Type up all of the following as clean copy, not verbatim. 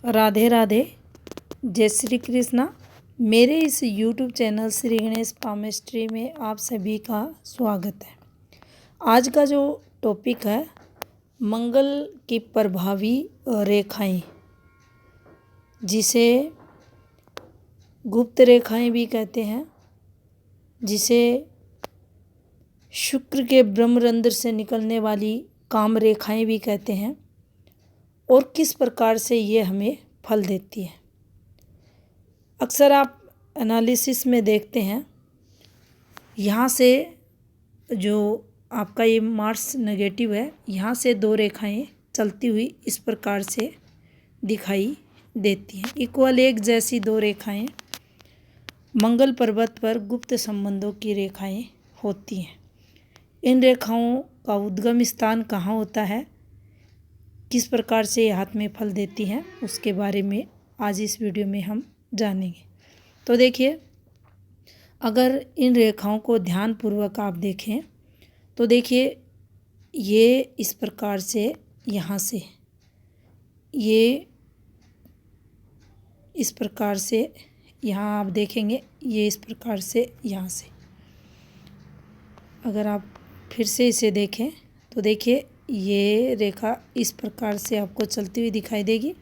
राधे राधे। जय श्री कृष्णा। मेरे इस YouTube channel Shri Ganesh palmistry में आप सभी का स्वागत है। आज का जो टॉपिक है मंगल की प्रभावी रेखाएं, जिसे गुप्त रेखाएं भी कहते हैं, जिसे शुक्र के ब्रह्मरंध्र से निकलने वाली काम रेखाएं भी कहते हैं, और किस प्रकार से ये हमें फल देती है। अक्सर आप एनालिसिस में देखते हैं, यहाँ से जो आपका ये मार्स नेगेटिव है, यहाँ से दो रेखाएं चलती हुई इस प्रकार से दिखाई देती हैं। इक्वल एक जैसी दो रेखाएं मंगल पर्वत पर गुप्त संबंधों की रेखाएं होती हैं। इन रेखाओं का उद्गम स्थान कहाँ होता है, किस प्रकार से ये हाथ में फल देती हैं, उसके बारे में आज इस वीडियो में हम जानेंगे। तो देखिए, अगर इन रेखाओं को ध्यानपूर्वक आप देखें तो देखिए, ये इस प्रकार से यहाँ से, ये इस प्रकार से यहाँ आप देखेंगे, ये इस प्रकार से यहाँ से, अगर आप फिर से इसे देखें तो देखिए ये रेखा इस प्रकार से आपको चलती हुई दिखाई देगी।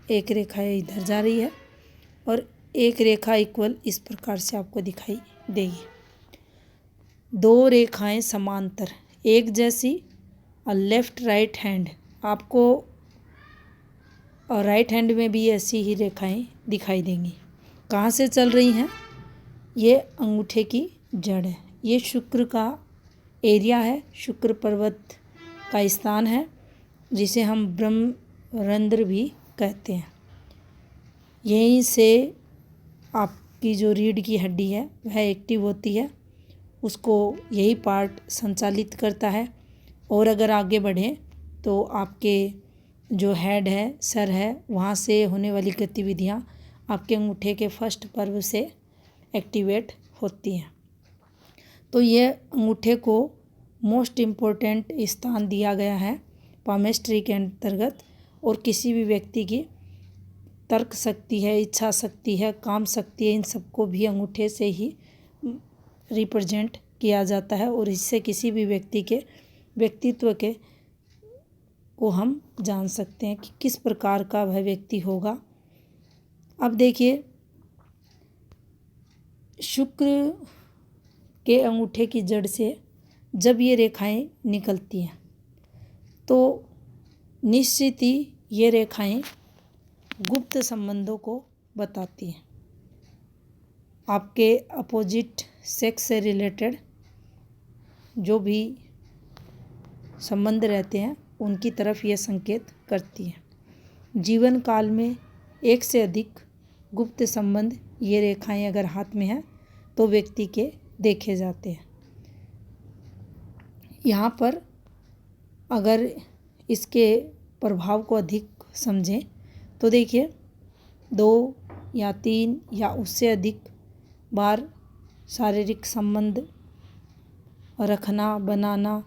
एक रेखा इधर जा रही है और एक रेखा इक्वल इस प्रकार से आपको दिखाई देगी। दो रेखाएं समांतर एक जैसी और लेफ्ट राइट हैंड, आपको और राइट हैंड में भी ऐसी ही रेखाएं दिखाई देंगी। कहाँ से चल रही हैं? ये अंगूठे की जड़ है। ये शुक्र का एरिया है, शुक्र पर्वत का स्थान है, जिसे हम ब्रह्मरंध्र भी कहते हैं। यहीं से आपकी जो रीढ़ की हड्डी है वह एक्टिव होती है, उसको यही पार्ट संचालित करता है। और अगर आगे बढ़ें तो आपके जो हेड है, सर है, वहाँ से होने वाली गतिविधियाँ आपके अंगूठे के फर्स्ट पर्व से एक्टिवेट होती हैं। तो ये अंगूठे को मोस्ट इम्पोर्टेंट स्थान दिया गया है पामेस्ट्री के अंतर्गत, और किसी भी व्यक्ति की तर्क शक्ति है, इच्छा शक्ति है, काम शक्ति है, इन सबको भी अंगूठे से ही रिप्रेजेंट किया जाता है, और इससे किसी भी व्यक्ति के व्यक्तित्व के को हम जान सकते हैं कि किस प्रकार का वह व्यक्ति होगा। अब देखिए, शुक्र के अंगूठे की जड़ से जब ये रेखाएं निकलती हैं तो निश्चित ही ये रेखाएं गुप्त संबंधों को बताती हैं। आपके अपोजिट सेक्स से रिलेटेड जो भी संबंध रहते हैं उनकी तरफ ये संकेत करती हैं। जीवन काल में एक से अधिक गुप्त संबंध ये रेखाएं अगर हाथ में हैं तो व्यक्ति के देखे जाते हैं। यहाँ पर अगर इसके प्रभाव को अधिक समझें तो देखिए, 2 या 3 या उससे अधिक बार शारीरिक संबंध रखना, बनाना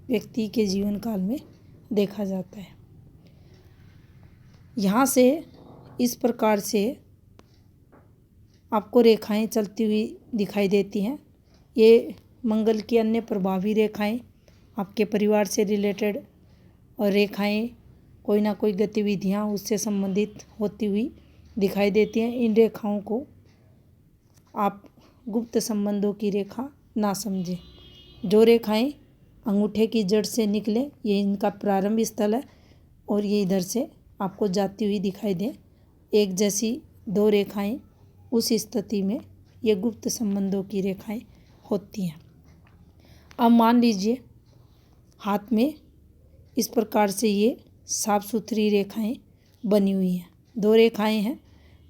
व्यक्ति के जीवन काल में देखा जाता है। यहाँ से इस प्रकार से आपको रेखाएं चलती हुई दिखाई देती हैं। ये मंगल की अन्य प्रभावी रेखाएं, आपके परिवार से रिलेटेड और रेखाएं, कोई ना कोई गतिविधियां उससे संबंधित होती हुई दिखाई देती हैं। इन रेखाओं को आप गुप्त संबंधों की रेखा ना समझें। जो रेखाएं अंगूठे की जड़ से निकले, ये इनका प्रारंभ स्थल है, और ये इधर से आपको जाती हुई दिखाई दें एक जैसी दो रेखाएं, उस स्थिति में ये गुप्त संबंधों की रेखाएं होती हैं। अब मान लीजिए हाथ में इस प्रकार से ये साफ सुथरी रेखाएं बनी हुई हैं। 2 रेखाएं हैं,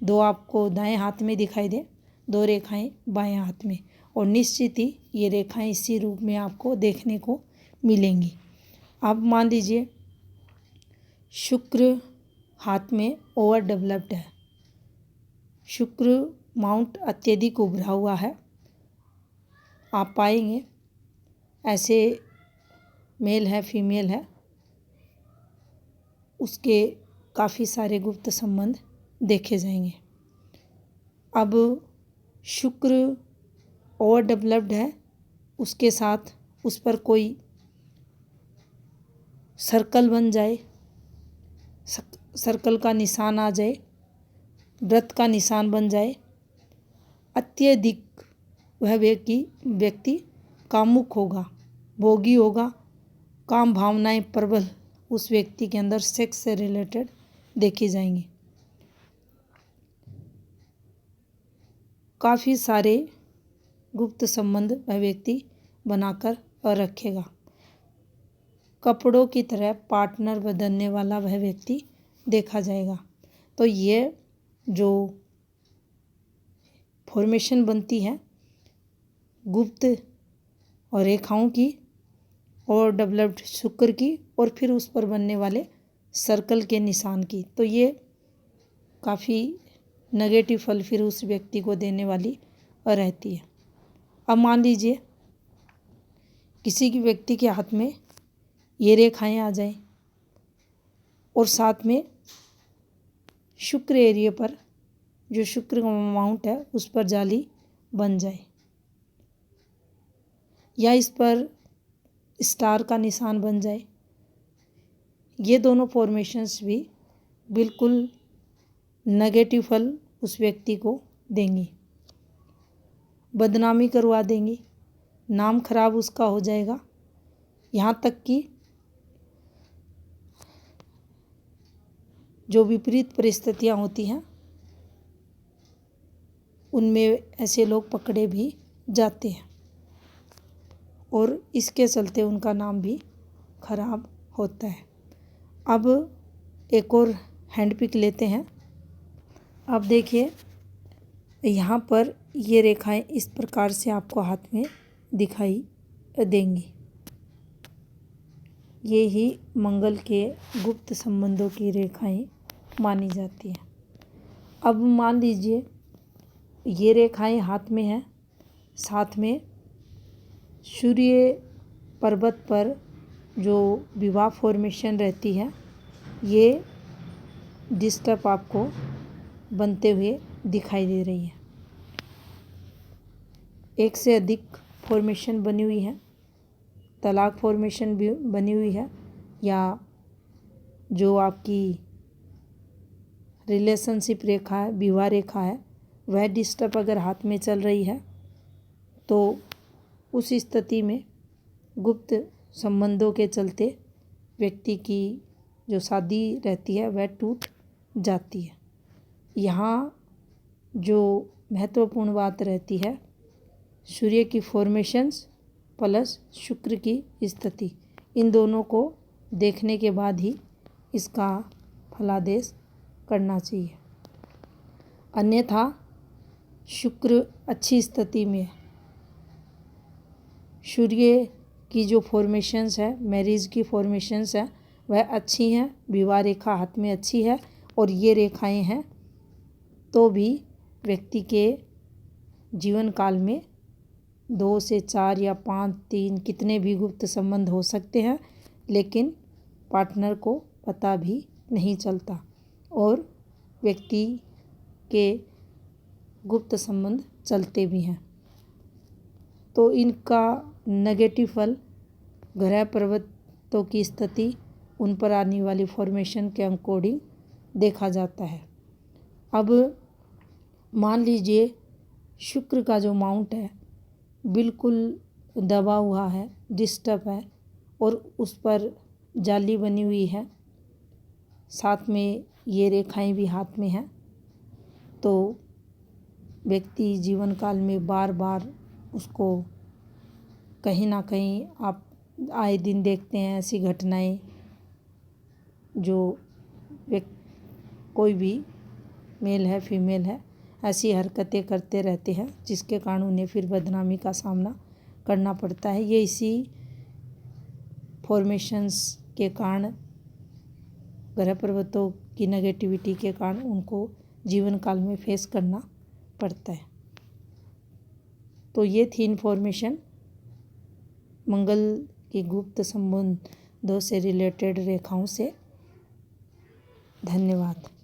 2 आपको दाएं हाथ में दिखाई दे, 2 रेखाएं बाएं हाथ में, और निश्चित ही ये रेखाएं इसी रूप में आपको देखने को मिलेंगी। अब मान लीजिए शुक्र हाथ में ओवर डेवलप्ड है, शुक्र माउंट अत्यधिक उभरा हुआ है। आप पाएंगे ऐसे मेल है, फीमेल है, उसके काफ़ी सारे गुप्त संबंध देखे जाएंगे। अब शुक्र ओवर डेवलप्ड है, उसके साथ उस पर कोई सर्कल बन जाए, सर्कल का निशान आ जाए, वृत्त का निशान बन जाए, अत्यधिक वह व्यक्ति कामुक होगा, भोगी होगा, काम भावनाएं प्रबल उस व्यक्ति के अंदर सेक्स से रिलेटेड देखे जाएंगे। काफ़ी सारे गुप्त संबंध वह व्यक्ति बनाकर रखेगा। कपड़ों की तरह पार्टनर बदलने वाला वह व्यक्ति देखा जाएगा। तो ये जो फॉर्मेशन बनती है गुप्त और रेखाओं की और डेवलप्ड शुक्र की और फिर उस पर बनने वाले सर्कल के निशान की, तो ये काफ़ी नेगेटिव फल फिर उस व्यक्ति को देने वाली रहती है। अब मान लीजिए किसी की व्यक्ति के हाथ में ये रेखाएं आ जाएं और साथ में शुक्र एरिया पर जो शुक्र का माउंट है उस पर जाली बन जाए या इस पर स्टार का निशान बन जाए, ये दोनों फॉर्मेशंस भी बिल्कुल नेगेटिव फल उस व्यक्ति को देंगी, बदनामी करवा देंगी, नाम खराब उसका हो जाएगा। यहाँ तक कि जो विपरीत परिस्थितियाँ होती हैं उनमें ऐसे लोग पकड़े भी जाते हैं और इसके चलते उनका नाम भी खराब होता है। अब एक और हैंड पिक लेते हैं। अब देखिए यहाँ पर ये रेखाएं इस प्रकार से आपको हाथ में दिखाई देंगी। ये ही मंगल के गुप्त संबंधों की रेखाएं मानी जाती हैं। अब मान लीजिए ये रेखाएं हाथ में हैं, साथ में सूर्य पर्वत पर जो विवाह फॉर्मेशन रहती है ये डिस्टर्ब आपको बनते हुए दिखाई दे रही है। एक से अधिक फॉर्मेशन बनी हुई है, तलाक फॉर्मेशन भी बनी हुई है, या जो आपकी रिलेशनशिप रेखा है, विवाह रेखा है, वह डिस्टर्ब अगर हाथ में चल रही है तो उस स्थिति में गुप्त संबंधों के चलते व्यक्ति की जो शादी रहती है वह टूट जाती है। यहाँ जो महत्वपूर्ण बात रहती है सूर्य की फॉर्मेशंस प्लस शुक्र की स्थिति, इन दोनों को देखने के बाद ही इसका फलादेश करना चाहिए। अन्यथा शुक्र अच्छी स्थिति में है, सूर्य की जो फॉर्मेशंस है, मैरिज की फॉर्मेशंस है वह अच्छी हैं, विवाह रेखा हाथ में अच्छी है और ये रेखाएं हैं, तो भी व्यक्ति के जीवन काल में 2 से 4 या 5, 3 कितने भी गुप्त संबंध हो सकते हैं, लेकिन पार्टनर को पता भी नहीं चलता और व्यक्ति के गुप्त संबंध चलते भी हैं। तो इनका नेगेटिव फल ग्रह पर्वतों की स्थिति, उन पर आने वाली फॉर्मेशन के अकॉर्डिंग देखा जाता है। अब मान लीजिए शुक्र का जो माउंट है बिल्कुल दबा हुआ है, डिस्टर्ब है और उस पर जाली बनी हुई है, साथ में ये रेखाएं भी हाथ में हैं, तो व्यक्ति जीवन काल में बार बार उसको कहीं ना कहीं आप आए दिन देखते हैं ऐसी घटनाएं, जो कोई भी मेल है फीमेल है ऐसी हरकतें करते रहते हैं जिसके कारण उन्हें फिर बदनामी का सामना करना पड़ता है। ये इसी फॉर्मेशंस के कारण, ग्रह पर्वतों की नेगेटिविटी के कारण उनको जीवन काल में फेस करना पड़ता है। तो ये थी इन्फॉर्मेशन मंगल की गुप्त संबंधों से रिलेटेड रेखाओं से धन्यवाद।